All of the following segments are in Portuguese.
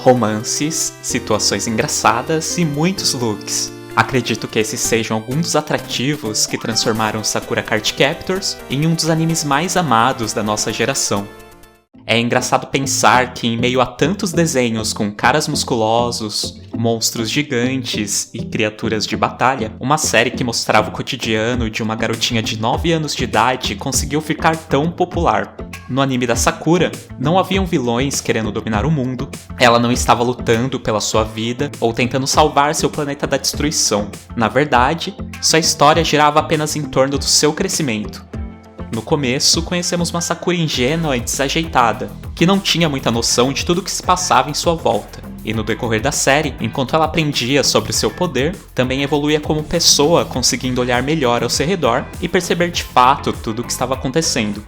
romances, situações engraçadas e muitos looks. Acredito que esses sejam alguns dos atrativos que transformaram Sakura Card Captors em um dos animes mais amados da nossa geração. É engraçado pensar que em meio a tantos desenhos com caras musculosos, monstros gigantes e criaturas de batalha, uma série que mostrava o cotidiano de uma garotinha de 9 anos de idade conseguiu ficar tão popular. No anime da Sakura, não haviam vilões querendo dominar o mundo, ela não estava lutando pela sua vida ou tentando salvar seu planeta da destruição. Na verdade, sua história girava apenas em torno do seu crescimento. No começo, conhecemos uma Sakura ingênua e desajeitada, que não tinha muita noção de tudo o que se passava em sua volta. E no decorrer da série, enquanto ela aprendia sobre o seu poder, também evoluía como pessoa, conseguindo olhar melhor ao seu redor e perceber de fato tudo o que estava acontecendo.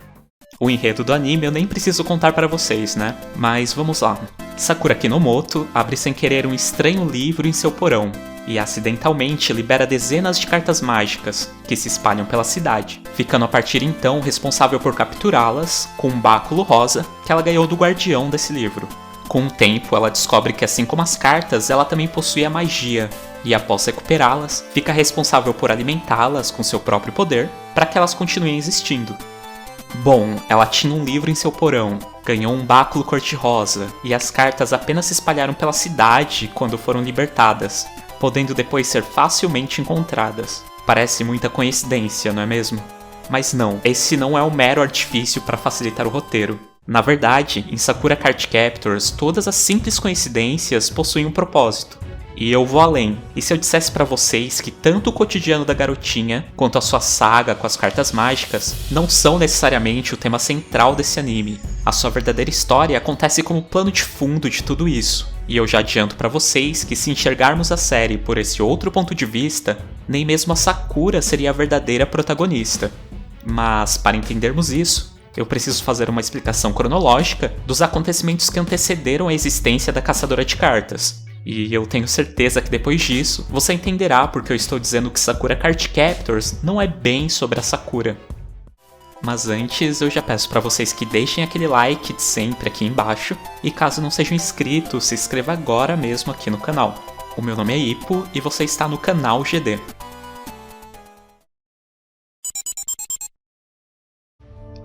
O enredo do anime eu nem preciso contar para vocês, né? Mas vamos lá. Sakura Kinomoto abre sem querer um estranho livro em seu porão e acidentalmente libera dezenas de cartas mágicas que se espalham pela cidade, ficando a partir então responsável por capturá-las com um báculo rosa que ela ganhou do guardião desse livro. Com o tempo, ela descobre que assim como as cartas, ela também possui a magia, e após recuperá-las, fica responsável por alimentá-las com seu próprio poder para que elas continuem existindo. Bom, ela tinha um livro em seu porão, ganhou um báculo cor-de-rosa, e as cartas apenas se espalharam pela cidade quando foram libertadas, podendo depois ser facilmente encontradas. Parece muita coincidência, não é mesmo? Mas não, esse não é um mero artifício para facilitar o roteiro. Na verdade, em Sakura Card Captors, todas as simples coincidências possuem um propósito. E eu vou além. E se eu dissesse pra vocês que tanto o cotidiano da garotinha, quanto a sua saga com as cartas mágicas, não são necessariamente o tema central desse anime. A sua verdadeira história acontece como plano de fundo de tudo isso. E eu já adianto pra vocês que se enxergarmos a série por esse outro ponto de vista, nem mesmo a Sakura seria a verdadeira protagonista. Mas, para entendermos isso, eu preciso fazer uma explicação cronológica dos acontecimentos que antecederam a existência da caçadora de cartas. E eu tenho certeza que depois disso, você entenderá porque eu estou dizendo que Sakura Card Captors não é bem sobre a Sakura. Mas antes, eu já peço para vocês que deixem aquele like de sempre aqui embaixo, e caso não sejam inscritos, se inscreva agora mesmo aqui no canal. O meu nome é Ipo e você está no canal GD.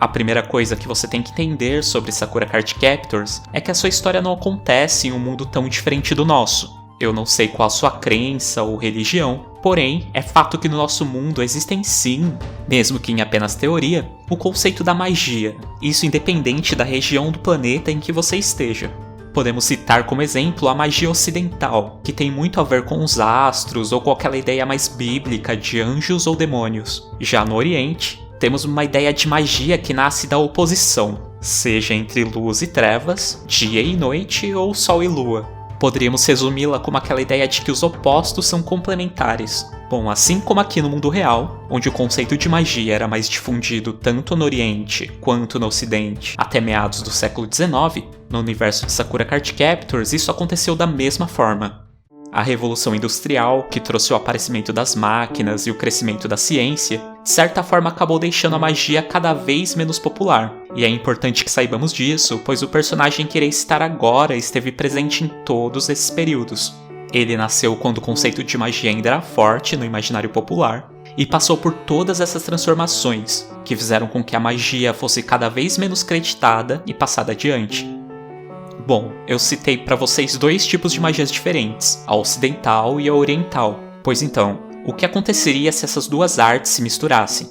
A primeira coisa que você tem que entender sobre Sakura Card Captors é que a sua história não acontece em um mundo tão diferente do nosso. Eu não sei qual a sua crença ou religião, porém, é fato que no nosso mundo existem sim, mesmo que em apenas teoria, o conceito da magia, isso independente da região do planeta em que você esteja. Podemos citar como exemplo a magia ocidental, que tem muito a ver com os astros ou com aquela ideia mais bíblica de anjos ou demônios. Já no Oriente, temos uma ideia de magia que nasce da oposição, seja entre luz e trevas, dia e noite ou sol e lua. Poderíamos resumi-la como aquela ideia de que os opostos são complementares. Bom, assim como aqui no mundo real, onde o conceito de magia era mais difundido tanto no Oriente quanto no Ocidente até meados do século XIX, no universo de Sakura Card Captors isso aconteceu da mesma forma. A Revolução Industrial, que trouxe o aparecimento das máquinas e o crescimento da ciência, de certa forma acabou deixando a magia cada vez menos popular. E é importante que saibamos disso, pois o personagem que irei citar agora esteve presente em todos esses períodos. Ele nasceu quando o conceito de magia ainda era forte no imaginário popular, e passou por todas essas transformações, que fizeram com que a magia fosse cada vez menos creditada e passada adiante. Bom, eu citei para vocês dois tipos de magias diferentes, a ocidental e a oriental. Pois então, o que aconteceria se essas duas artes se misturassem?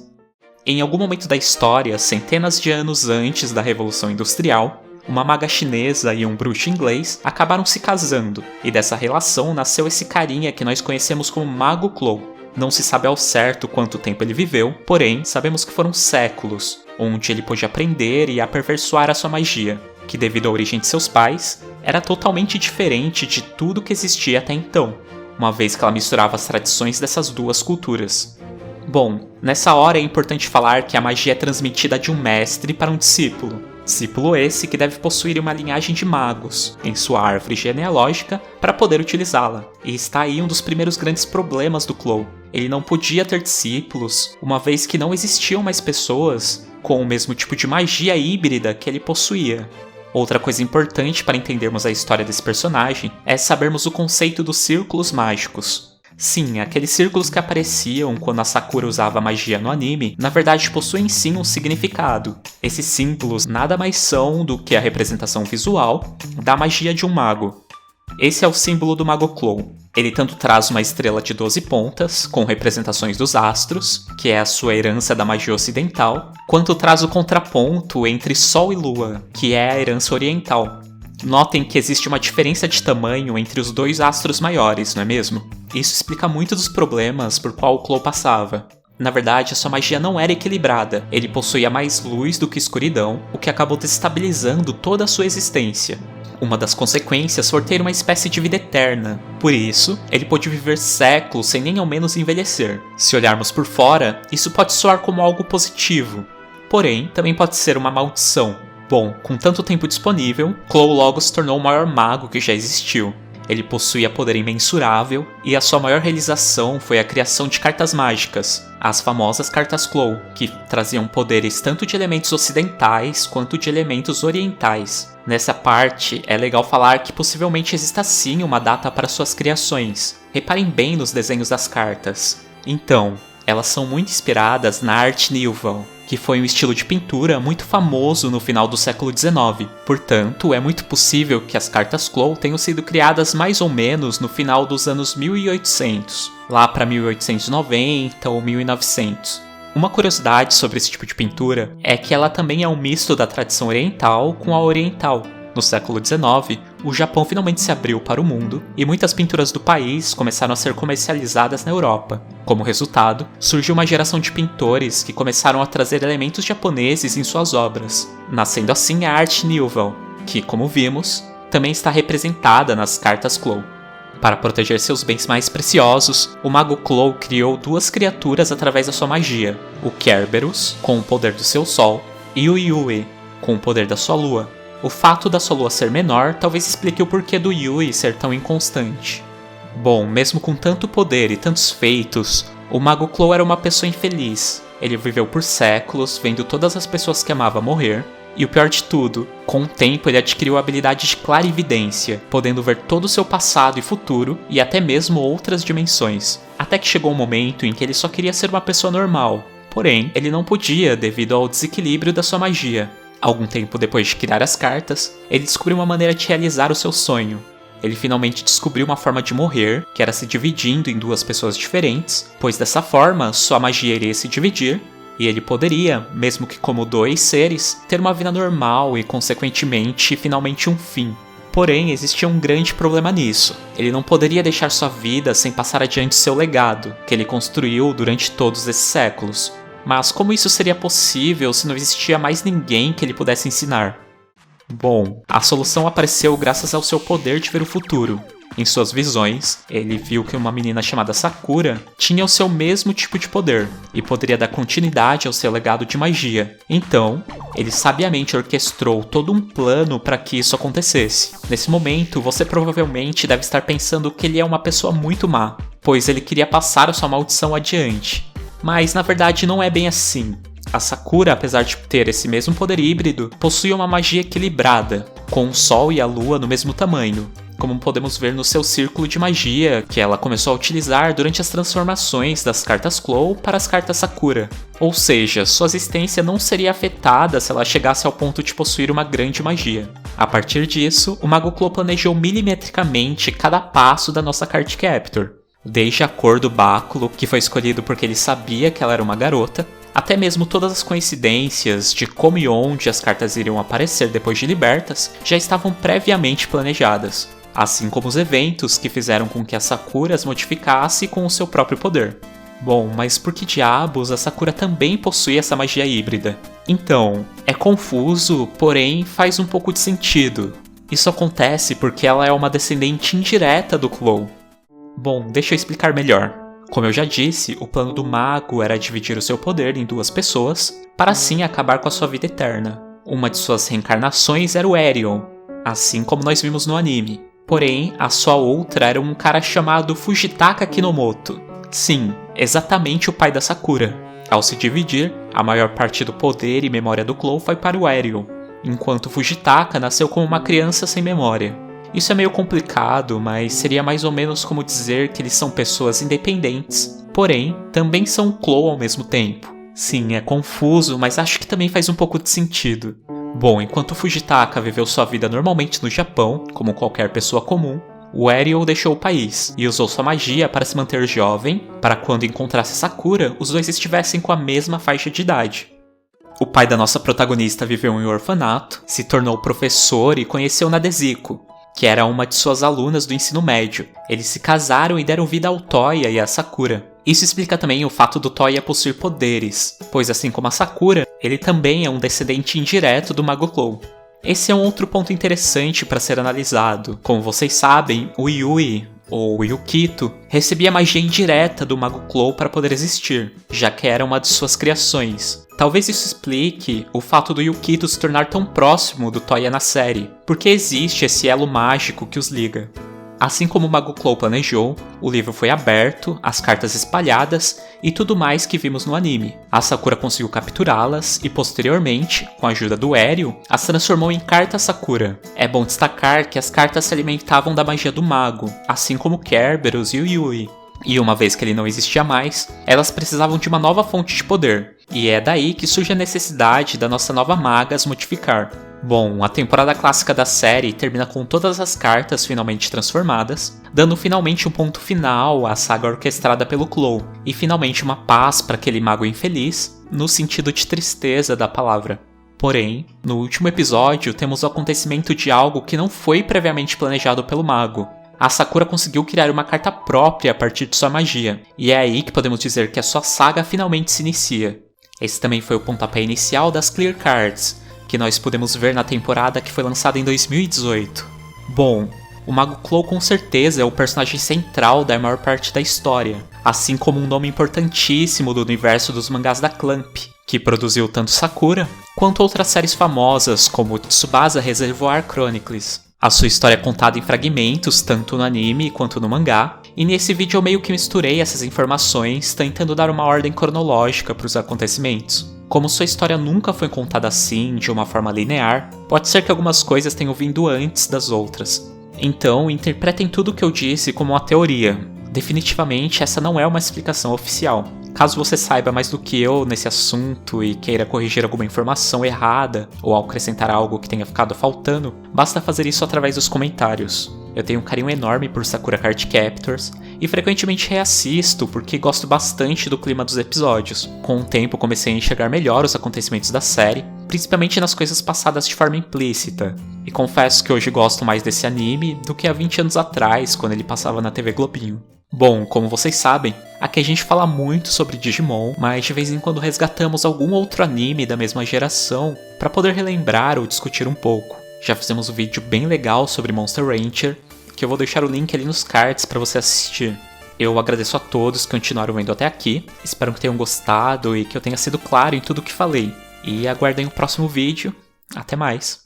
Em algum momento da história, centenas de anos antes da Revolução Industrial, uma maga chinesa e um bruxo inglês acabaram se casando, e dessa relação nasceu esse carinha que nós conhecemos como Mago Clo. Não se sabe ao certo quanto tempo ele viveu, porém, sabemos que foram séculos, onde ele pôde aprender e aperfeiçoar a sua magia, que devido à origem de seus pais, era totalmente diferente de tudo que existia até então, uma vez que ela misturava as tradições dessas duas culturas. Bom, nessa hora é importante falar que a magia é transmitida de um mestre para um discípulo. Discípulo esse que deve possuir uma linhagem de magos em sua árvore genealógica para poder utilizá-la. E está aí um dos primeiros grandes problemas do Clo. Ele não podia ter discípulos, uma vez que não existiam mais pessoas com o mesmo tipo de magia híbrida que ele possuía. Outra coisa importante para entendermos a história desse personagem é sabermos o conceito dos círculos mágicos. Sim, aqueles círculos que apareciam quando a Sakura usava magia no anime, na verdade possuem sim um significado. Esses símbolos nada mais são do que a representação visual da magia de um mago. Esse é o símbolo do Mago Clow. Ele tanto traz uma estrela de 12 pontas, com representações dos astros, que é a sua herança da magia ocidental, quanto traz o contraponto entre Sol e Lua, que é a herança oriental. Notem que existe uma diferença de tamanho entre os dois astros maiores, não é mesmo? Isso explica muito dos problemas por qual o Clow passava. Na verdade, a sua magia não era equilibrada, ele possuía mais luz do que escuridão, o que acabou destabilizando toda a sua existência. Uma das consequências foi ter uma espécie de vida eterna. Por isso, ele pôde viver séculos sem nem ao menos envelhecer. Se olharmos por fora, isso pode soar como algo positivo. Porém, também pode ser uma maldição. Bom, com tanto tempo disponível, Clow logo se tornou o maior mago que já existiu. Ele possuía poder imensurável, e a sua maior realização foi a criação de cartas mágicas, as famosas cartas Clow, que traziam poderes tanto de elementos ocidentais quanto de elementos orientais. Nessa parte, é legal falar que possivelmente exista sim uma data para suas criações. Reparem bem nos desenhos das cartas. Então, elas são muito inspiradas na Arte Nouveau, que foi um estilo de pintura muito famoso no final do século XIX. Portanto, é muito possível que as cartas Clow tenham sido criadas mais ou menos no final dos anos 1800, lá para 1890 ou 1900. Uma curiosidade sobre esse tipo de pintura é que ela também é um misto da tradição oriental com a oriental. No século XIX, o Japão finalmente se abriu para o mundo e muitas pinturas do país começaram a ser comercializadas na Europa. Como resultado, surgiu uma geração de pintores que começaram a trazer elementos japoneses em suas obras, nascendo assim a Arte Nouveau, que, como vimos, também está representada nas cartas Clow. Para proteger seus bens mais preciosos, o Mago Clow criou duas criaturas através da sua magia, o Kerberos, com o poder do seu sol, e o Yui, com o poder da sua lua. O fato da sua lua ser menor talvez explique o porquê do Yui ser tão inconstante. Bom, mesmo com tanto poder e tantos feitos, o Mago Clow era uma pessoa infeliz. Ele viveu por séculos, vendo todas as pessoas que amava morrer, e o pior de tudo, com o tempo ele adquiriu a habilidade de clarividência, podendo ver todo o seu passado e futuro, e até mesmo outras dimensões. Até que chegou um momento em que ele só queria ser uma pessoa normal, porém, ele não podia devido ao desequilíbrio da sua magia. Algum tempo depois de criar as cartas, ele descobriu uma maneira de realizar o seu sonho. Ele finalmente descobriu uma forma de morrer, que era se dividindo em duas pessoas diferentes, pois dessa forma sua magia iria se dividir, e ele poderia, mesmo que como dois seres, ter uma vida normal e, consequentemente, finalmente um fim. Porém, existia um grande problema nisso. Ele não poderia deixar sua vida sem passar adiante seu legado, que ele construiu durante todos esses séculos. Mas como isso seria possível se não existia mais ninguém que ele pudesse ensinar? Bom, a solução apareceu graças ao seu poder de ver o futuro. Em suas visões, ele viu que uma menina chamada Sakura tinha o seu mesmo tipo de poder e poderia dar continuidade ao seu legado de magia. Então, ele sabiamente orquestrou todo um plano para que isso acontecesse. Nesse momento, você provavelmente deve estar pensando que ele é uma pessoa muito má, pois ele queria passar a sua maldição adiante. Mas na verdade não é bem assim. A Sakura, apesar de ter esse mesmo poder híbrido, possui uma magia equilibrada, com o Sol e a Lua no mesmo tamanho, como podemos ver no seu círculo de magia que ela começou a utilizar durante as transformações das cartas Clow para as cartas Sakura. Ou seja, sua existência não seria afetada se ela chegasse ao ponto de possuir uma grande magia. A partir disso, o Mago Clow planejou milimetricamente cada passo da nossa Card Captor. Desde a cor do báculo, que foi escolhido porque ele sabia que ela era uma garota, até mesmo todas as coincidências de como e onde as cartas iriam aparecer depois de libertas já estavam previamente planejadas, assim como os eventos que fizeram com que a Sakura as modificasse com o seu próprio poder. Bom, mas por que diabos a Sakura também possui essa magia híbrida? Então, é confuso, porém faz um pouco de sentido. Isso acontece porque ela é uma descendente indireta do Clow. Bom, deixa eu explicar melhor. Como eu já disse, o plano do mago era dividir o seu poder em duas pessoas, para assim acabar com a sua vida eterna. Uma de suas reencarnações era o Aerion, assim como nós vimos no anime. Porém, a sua outra era um cara chamado Fujitaka Kinomoto. Sim, exatamente o pai da Sakura. Ao se dividir, a maior parte do poder e memória do Clow foi para o Aerion. enquanto Fujitaka nasceu como uma criança sem memória. Isso é meio complicado, mas seria mais ou menos como dizer que eles são pessoas independentes, porém, também são Clow ao mesmo tempo. Sim, é confuso, mas acho que também faz um pouco de sentido. Bom, enquanto Fujitaka viveu sua vida normalmente no Japão, como qualquer pessoa comum, o Ariel deixou o país e usou sua magia para se manter jovem, para quando encontrasse Sakura, os dois estivessem com a mesma faixa de idade. O pai da nossa protagonista viveu em um orfanato, se tornou professor e conheceu Nadeziko, que era uma de suas alunas do ensino médio. Eles se casaram e deram vida ao Toya e a Sakura. Isso explica também o fato do Toya possuir poderes, pois assim como a Sakura, ele também é um descendente indireto do Mago Clow. Esse é um outro ponto interessante para ser analisado. Como vocês sabem, o Yui, ou Yukito, recebia magia indireta do Mago Clow para poder existir, já que era uma de suas criações. Talvez isso explique o fato do Yukito se tornar tão próximo do Toya na série, porque existe esse elo mágico que os liga. Assim como o Mago Clow planejou, o livro foi aberto, as cartas espalhadas e tudo mais que vimos no anime. A Sakura conseguiu capturá-las e, posteriormente, com a ajuda do Ariel, as transformou em cartas Sakura. É bom destacar que as cartas se alimentavam da magia do mago, assim como Kerberos e o Yui. E uma vez que ele não existia mais, elas precisavam de uma nova fonte de poder. E é daí que surge a necessidade da nossa nova maga as modificar. Bom, a temporada clássica da série termina com todas as cartas finalmente transformadas, dando finalmente um ponto final à saga orquestrada pelo Clow, e finalmente uma paz para aquele mago infeliz, no sentido de tristeza da palavra. Porém, no último episódio temos o acontecimento de algo que não foi previamente planejado pelo mago. A Sakura conseguiu criar uma carta própria a partir de sua magia, e é aí que podemos dizer que a sua saga finalmente se inicia. Esse também foi o pontapé inicial das Clear Cards, que nós podemos ver na temporada que foi lançada em 2018. Bom, o Mago Clow com certeza é o personagem central da maior parte da história, assim como um nome importantíssimo do universo dos mangás da Clamp, que produziu tanto Sakura, quanto outras séries famosas como Tsubasa Reservoir Chronicles. A sua história é contada em fragmentos, tanto no anime quanto no mangá, e nesse vídeo eu meio que misturei essas informações, tentando dar uma ordem cronológica para os acontecimentos. Como sua história nunca foi contada assim, de uma forma linear, pode ser que algumas coisas tenham vindo antes das outras. Então, interpretem tudo o que eu disse como uma teoria. Definitivamente, essa não é uma explicação oficial. Caso você saiba mais do que eu nesse assunto e queira corrigir alguma informação errada ou acrescentar algo que tenha ficado faltando, basta fazer isso através dos comentários. Eu tenho um carinho enorme por Sakura Card Captors e frequentemente reassisto porque gosto bastante do clima dos episódios. Com o tempo comecei a enxergar melhor os acontecimentos da série, principalmente nas coisas passadas de forma implícita. E confesso que hoje gosto mais desse anime do que há 20 anos atrás, quando ele passava na TV Globinho. Bom, como vocês sabem, aqui a gente fala muito sobre Digimon, mas de vez em quando resgatamos algum outro anime da mesma geração para poder relembrar ou discutir um pouco. Já fizemos um vídeo bem legal sobre Monster Rancher, que eu vou deixar o link ali nos cards para você assistir. Eu agradeço a todos que continuaram vendo até aqui, espero que tenham gostado e que eu tenha sido claro em tudo o que falei. E aguardem o próximo vídeo. Até mais!